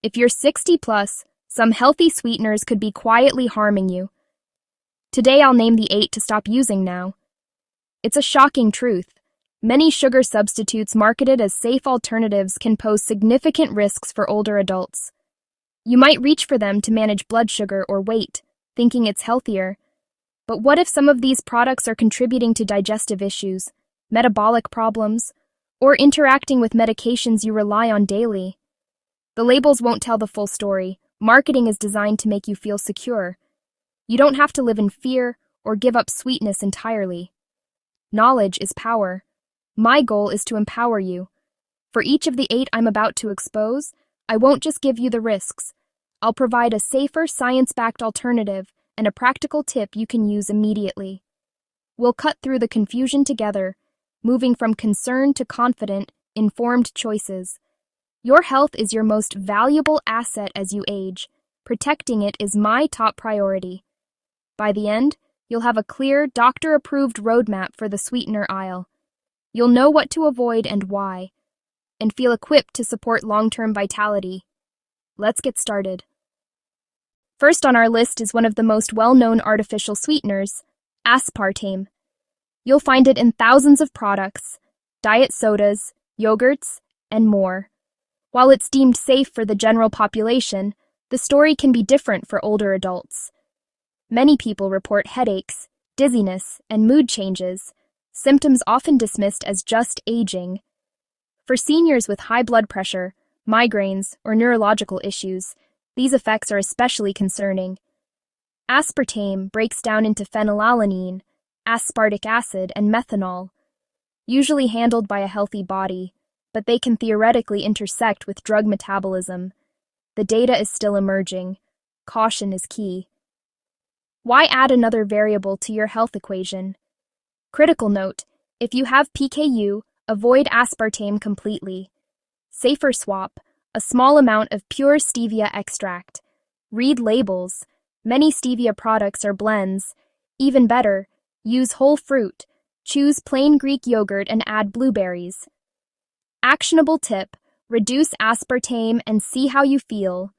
If you're 60 plus, some healthy sweeteners could be quietly harming you. Today I'll name the 8 to stop using now. It's a shocking truth. Many sugar substitutes marketed as safe alternatives can pose significant risks for older adults. You might reach for them to manage blood sugar or weight, thinking it's healthier. But what if some of these products are contributing to digestive issues, metabolic problems, or interacting with medications you rely on daily? The labels won't tell the full story. Marketing is designed to make you feel secure. You don't have to live in fear or give up sweetness entirely. Knowledge is power. My goal is to empower you. For each of the 8 I'm about to expose, I won't just give you the risks. I'll provide a safer, science-backed alternative and a practical tip you can use immediately. We'll cut through the confusion together, moving from concern to confident, informed choices. Your health is your most valuable asset as you age. Protecting it is my top priority. By the end, you'll have a clear, doctor-approved roadmap for the sweetener aisle. You'll know what to avoid and why, and feel equipped to support long-term vitality. Let's get started. First on our list is one of the most well-known artificial sweeteners, aspartame. You'll find it in thousands of products, diet sodas, yogurts, and more. While it's deemed safe for the general population, the story can be different for older adults. Many people report headaches, dizziness, and mood changes, symptoms often dismissed as just aging. For seniors with high blood pressure, migraines, or neurological issues, these effects are especially concerning. Aspartame breaks down into phenylalanine, aspartic acid, and methanol, usually handled by a healthy body, but they can theoretically intersect with drug metabolism. The data is still emerging. Caution is key. Why add another variable to your health equation? Critical note, if you have PKU, avoid aspartame completely. Safer swap, a small amount of pure stevia extract. Read labels. Many stevia products are blends. Even better, use whole fruit. Choose plain Greek yogurt and add blueberries. Actionable tip, reduce aspartame and see how you feel.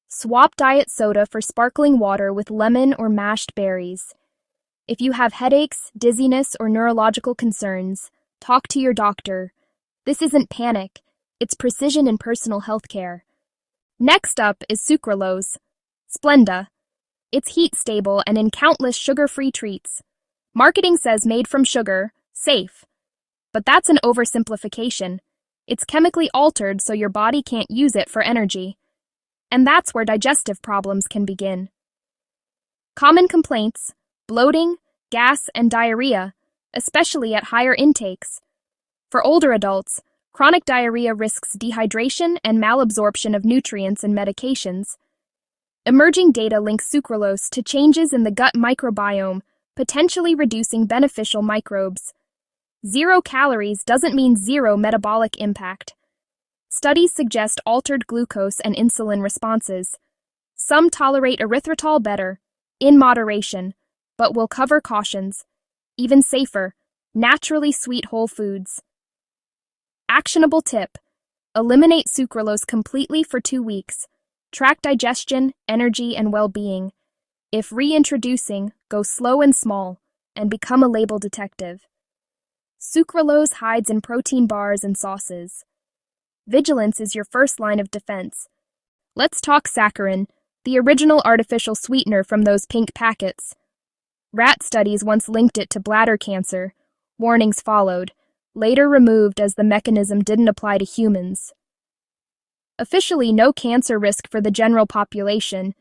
Swap diet soda for sparkling water with lemon or mashed berries. If you have headaches, dizziness, or neurological concerns, talk to your doctor. This isn't panic, it's precision in personal health care. Next up is Sucralose, Splenda. It's heat-stable and in countless sugar-free treats. Marketing says made from sugar, safe. But that's an oversimplification. It's chemically altered so your body can't use it for energy. And that's where digestive problems can begin. Common complaints: bloating, gas, and diarrhea, especially at higher intakes. For older adults, chronic diarrhea risks dehydration and malabsorption of nutrients and medications. Emerging data links sucralose to changes in the gut microbiome, potentially reducing beneficial microbes. 0 calories doesn't mean zero metabolic impact. Studies suggest altered glucose and insulin responses. Some tolerate erythritol better, in moderation, but will cover cautions. Even safer, naturally sweet whole foods. Actionable tip: eliminate sucralose completely for 2 weeks. Track digestion, energy, and well-being. If reintroducing, go slow and small, and become a label detective. Sucralose hides in protein bars and sauces. Vigilance is your first line of defense. Let's talk saccharin, the original artificial sweetener from those pink packets. Rat studies once linked it to bladder cancer. Warnings followed, later removed as the mechanism didn't apply to humans. Officially no cancer risk for the general population,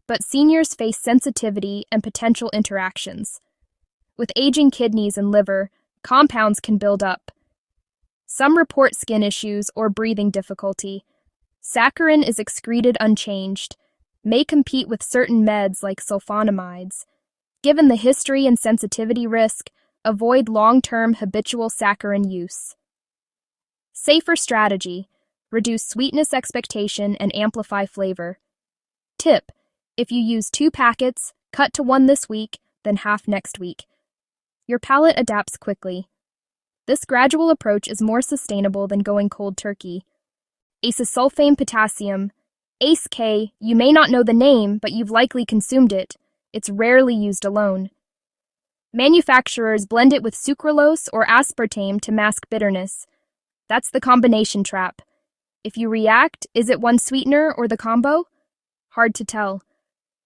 but seniors face sensitivity and potential interactions. With aging kidneys and liver, compounds can build up. Some report skin issues or breathing difficulty. Saccharin is excreted unchanged, may compete with certain meds like sulfonamides. Given the history and sensitivity risk, avoid long-term habitual saccharin use. Safer strategy: reduce sweetness expectation and amplify flavor. Tip: if you use 2 packets, cut to 1 this week, then half next week. Your palate adapts quickly. This gradual approach is more sustainable than going cold turkey. Acesulfame potassium, Ace K, you may not know the name, but you've likely consumed it. It's rarely used alone. Manufacturers blend it with sucralose or aspartame to mask bitterness. That's the combination trap. If you react, is it one sweetener or the combo? Hard to tell.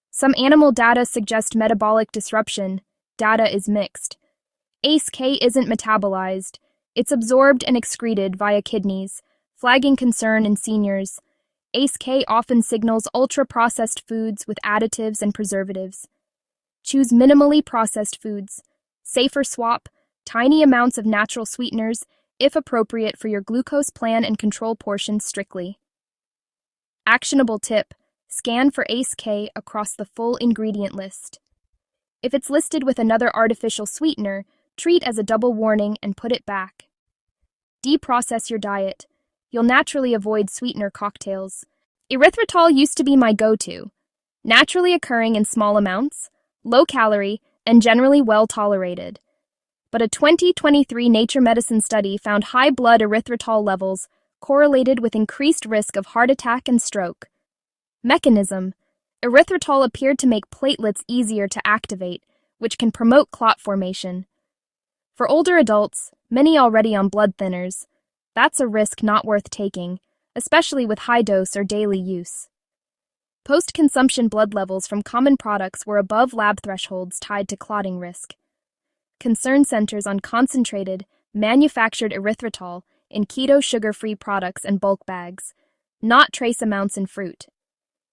Some animal data suggest metabolic disruption. Data is mixed. Ace K isn't metabolized. It's absorbed and excreted via kidneys, flagging concern in seniors. Ace K often signals ultra-processed foods with additives and preservatives. Choose minimally processed foods. Safer swap, tiny amounts of natural sweeteners, if appropriate for your glucose plan and control portions strictly. Actionable tip: scan for Ace K across the full ingredient list. If it's listed with another artificial sweetener, treat as a double warning and put it back. Deprocess your diet. You'll naturally avoid sweetener cocktails. Erythritol used to be my go-to. Naturally occurring in small amounts, low-calorie, and generally well-tolerated. But a 2023 Nature Medicine study found high blood erythritol levels correlated with increased risk of heart attack and stroke. Mechanism: erythritol appeared to make platelets easier to activate, which can promote clot formation. For older adults, many already on blood thinners, that's a risk not worth taking, especially with high dose or daily use. Post-consumption blood levels from common products were above lab thresholds tied to clotting risk. Concern centers on concentrated, manufactured erythritol in keto sugar-free products and bulk bags, not trace amounts in fruit.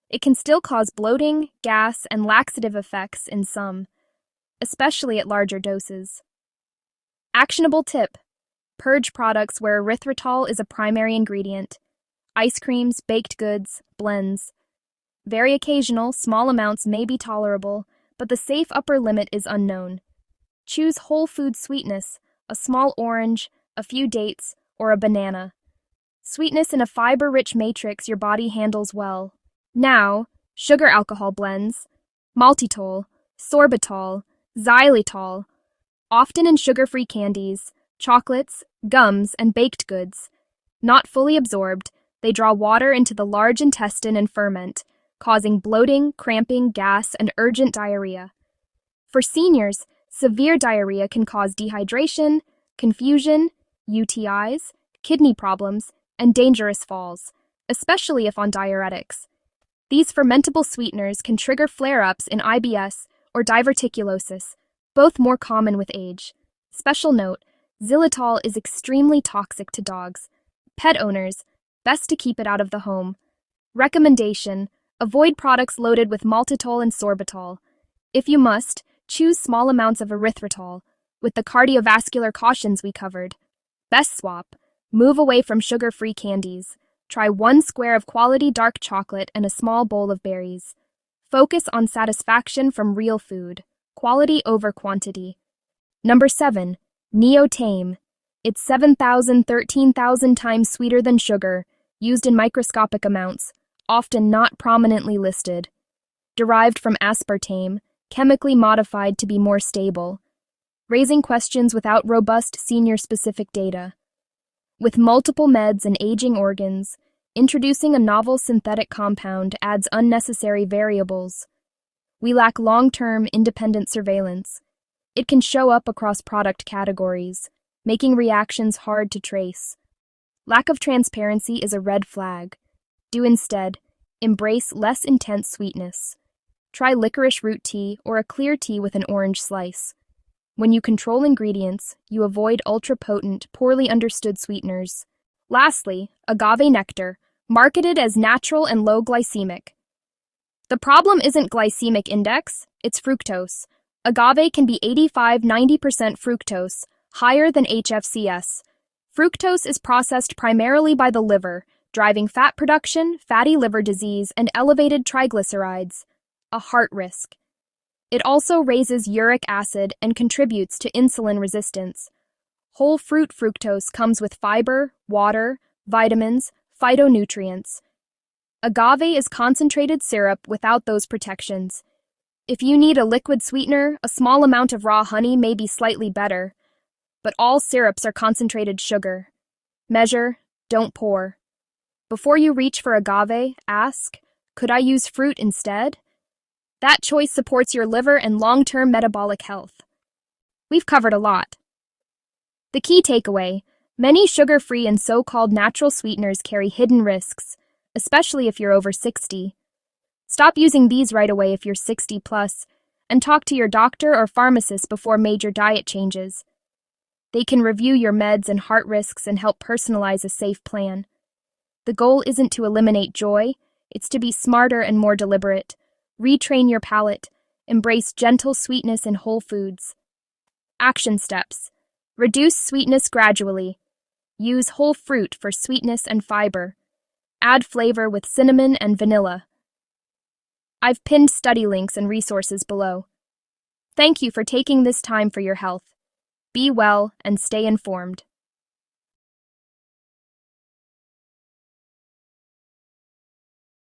It can still cause bloating, gas, and laxative effects in some, especially at larger doses. Actionable tip: purge products where erythritol is a primary ingredient. Ice creams, baked goods, blends. Very occasional, small amounts may be tolerable, but the safe upper limit is unknown. Choose whole food sweetness, a small orange, a few dates, or a banana. Sweetness in a fiber-rich matrix your body handles well. Now, sugar alcohol blends, Maltitol, Sorbitol, Xylitol, often in sugar-free candies, chocolates, gums, and baked goods. Not fully absorbed, they draw water into the large intestine and ferment, causing bloating, cramping, gas, and urgent diarrhea. For seniors, severe diarrhea can cause dehydration, confusion, UTIs, kidney problems, and dangerous falls, especially if on diuretics. These fermentable sweeteners can trigger flare-ups in IBS or diverticulosis, both more common with age. Special note: xylitol is extremely toxic to dogs. Pet owners, best to keep it out of the home. Recommendation: avoid products loaded with maltitol and sorbitol. If you must, choose small amounts of erythritol, with the cardiovascular cautions we covered. Best swap: move away from sugar-free candies. Try 1 square of quality dark chocolate and a small bowl of berries. Focus on satisfaction from real food, quality over quantity. Number 7. Neotame. It's 13,000 times sweeter than sugar, used in microscopic amounts, often not prominently listed. Derived from aspartame, chemically modified to be more stable. Raising questions without robust senior-specific data. With multiple meds and aging organs, introducing a novel synthetic compound adds unnecessary variables. We lack long-term, independent surveillance. It can show up across product categories, making reactions hard to trace. Lack of transparency is a red flag. Do instead embrace less intense sweetness. Try licorice root tea or a clear tea with an orange slice. When you control ingredients, you avoid ultra-potent, poorly understood sweeteners. Lastly, agave nectar, marketed as natural and low glycemic. The problem isn't glycemic index, it's fructose. Agave can be 85–90% fructose, higher than HFCS. Fructose is processed primarily by the liver, driving fat production, fatty liver disease, and elevated triglycerides, a heart risk. It also raises uric acid and contributes to insulin resistance. Whole fruit fructose comes with fiber, water, vitamins, phytonutrients. Agave is concentrated syrup without those protections. If you need a liquid sweetener, a small amount of raw honey may be slightly better, but all syrups are concentrated sugar. Measure, don't pour. Before you reach for agave, ask, Could I use fruit instead? That choice supports your liver and long-term metabolic health. We've covered a lot. The key takeaway: many sugar-free and so-called natural sweeteners carry hidden risks, especially if you're over 60. Stop using these right away if you're 60 plus, and talk to your doctor or pharmacist before major diet changes. They can review your meds and heart risks and help personalize a safe plan. The goal isn't to eliminate joy, it's to be smarter and more deliberate. Retrain your palate. Embrace gentle sweetness in whole foods. Action steps: reduce sweetness gradually. Use whole fruit for sweetness and fiber. Add flavor with cinnamon and vanilla. I've pinned study links and resources below. Thank you for taking this time for your health. Be well and stay informed.